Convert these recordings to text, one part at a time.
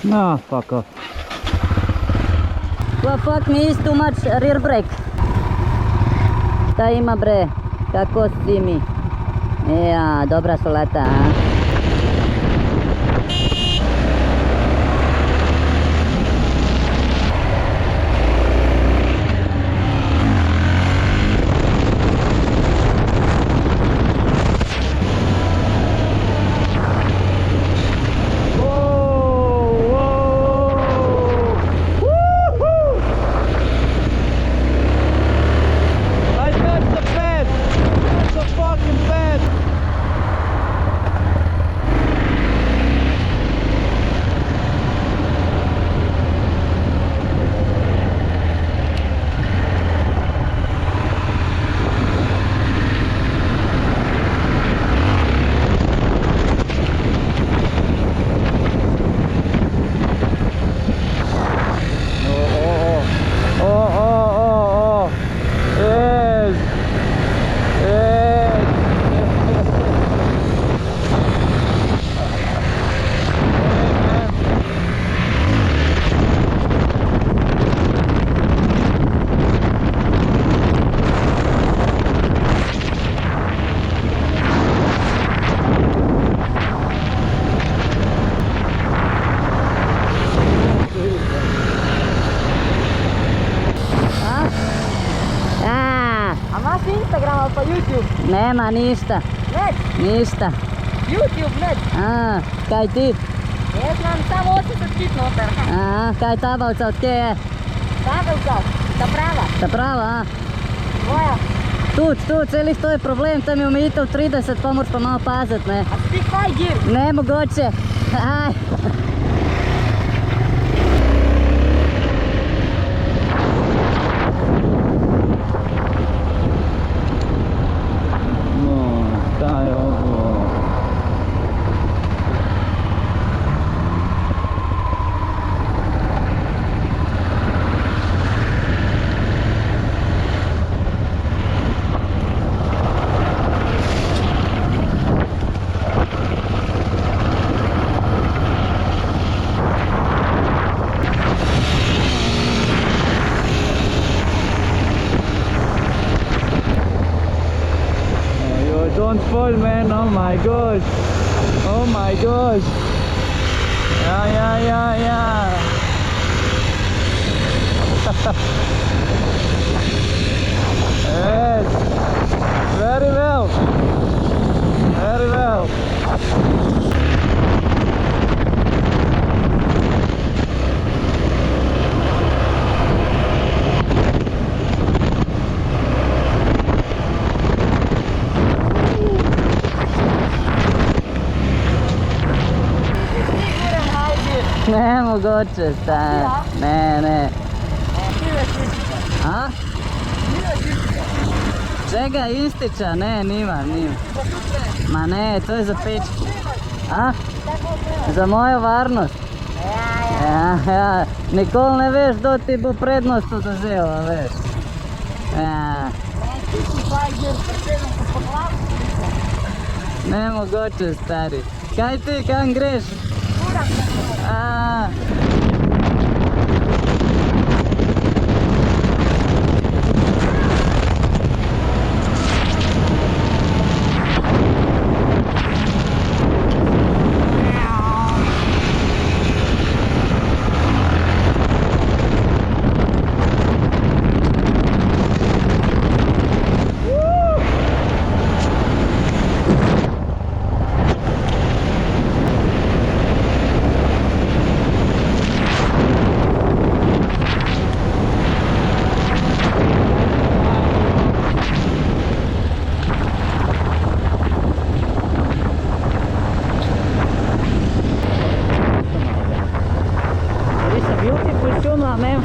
No, fuck off. Well, fuck me, is too much rear brake. Šta ima bre? Kako si mi? Ja, dobra su leta, a? Instagram pa YouTube? Nema ništa. Net? Ništa. YouTube net? A, kaj ti? Ne znam, samo 80 kit noter. A, kaj tabavca, od kje je? Tabavca, ta prava. Ta prava, a? Tvoja. Tu, celih to je problem, tam je omejitev 30, pa moraš pa malo pazit, ne? A si ti high gear? Ne, mogoče. Aj. Don't fall, man. Oh my gosh. Oh my gosh. Yeah. Yes. Very well. Very well. Ne, mogoče, stari. Ne. A? Čega, ističa? Ne, nima. Ma ne, to je za pečki. A? Za mojo varnost. Ja. Nikoli ne veš, kdo ti bo prednost oduzel, a veš. Ja. Ne, mogoče, stari. Kaj ti, kam greš? Ah.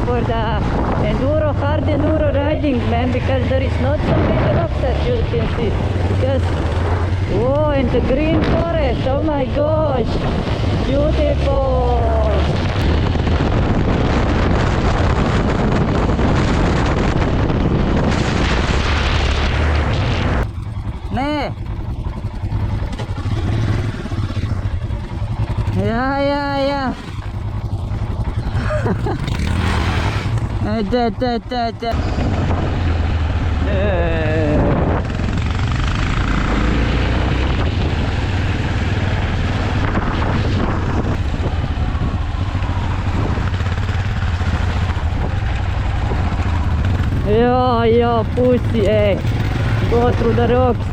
For the hard enduro riding, man, because there is not some big rocks as you can see. Because, whoa, and the green forest, oh my gosh, beautiful. Ne. Ja. Ede. Yo, pussy, hey. Go through the rocks.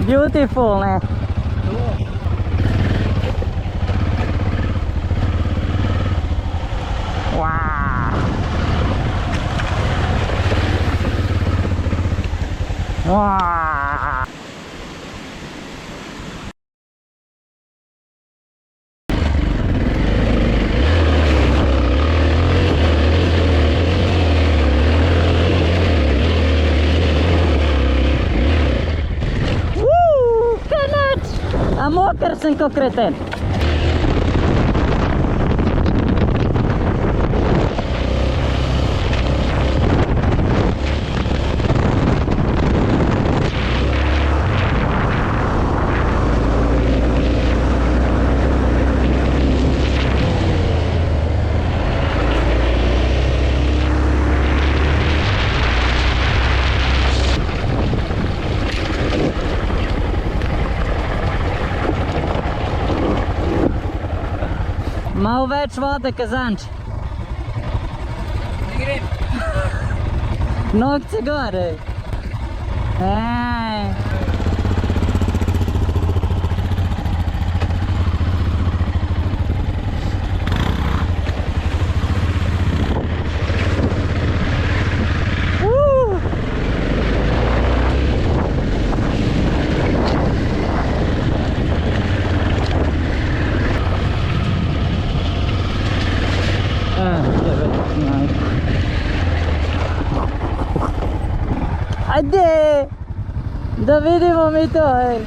Beautiful, ne? Wow. Wow. A mokar sem ko kreten. Malo več vode, kazanč. Ne grem. Nogce gore. Ej. Ajde! Da vidimo mi to, ej!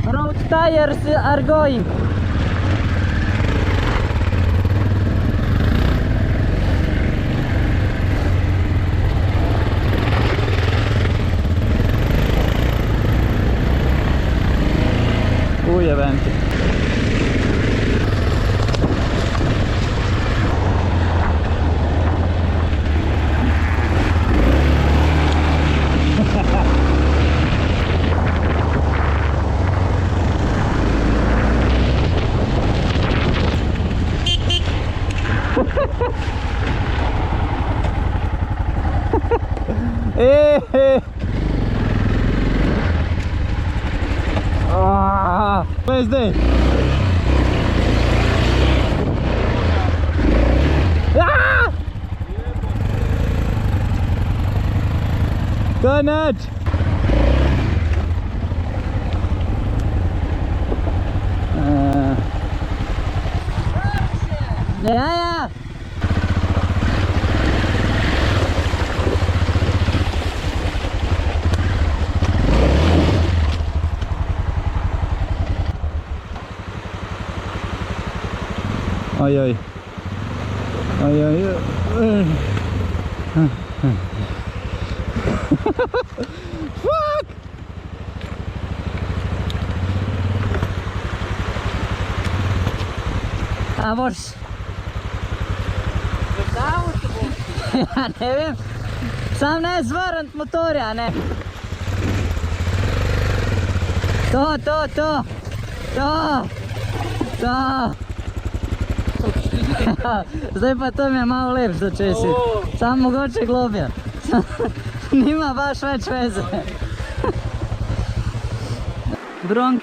Road tires are going! Eventi. Where's this? Ah! Burnouts! Ja. Oj. Fuck! A boš? Ja, ne vem. Sam ne zvrnit motorja, ne. To. Zdaj pa to mi je malo lepš začesi. Sam mogoče globje. Nima baš več veze. Wrong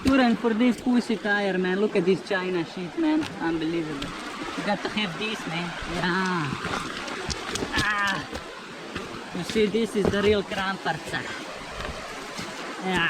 turn for this pussy tire, man. Look at this China shit, man. Unbelievable. You got to have this, man. Yeah. Ah. You see, this is the real Kramparca. Yeah.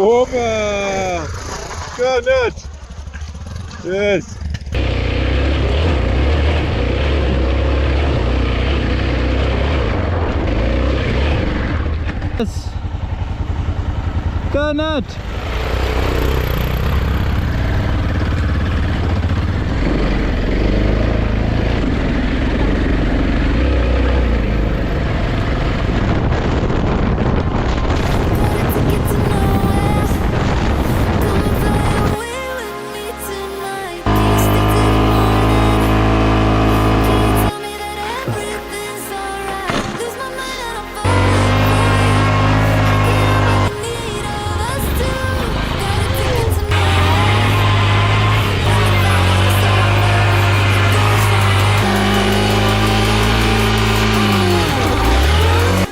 Opa! Burnouts! Yes! Yes. Burnouts.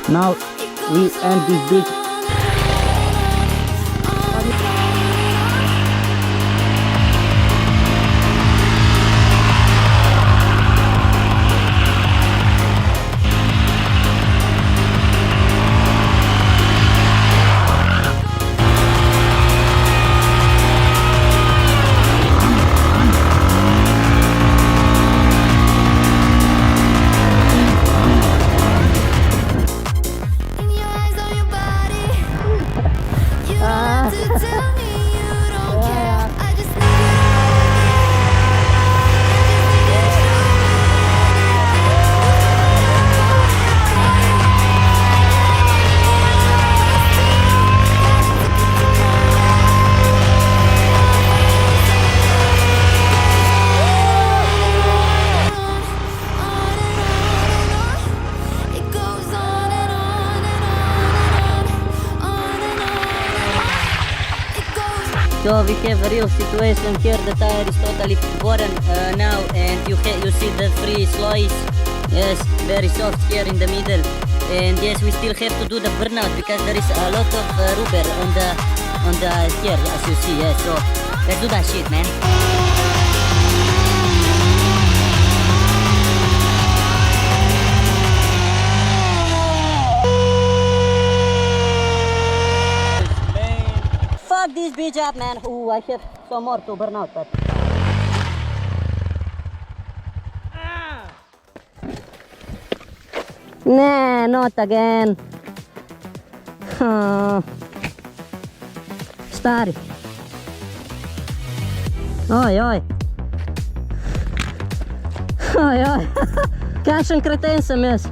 Now we end this beach. So we have a real situation here. The tire is totally worn now, and you see the free slice. Yes, very soft here in the middle. And yes, we still have to do the burnout because there is a lot of rubber on the here, as you see. Yes, so let's do that shit, man. Fuck this bitch up, man. Ooh, I have some more to burn out, but... Nah, not again. Stari. Oj, oj. Oj, oj. Kakšen kreten sem jaz.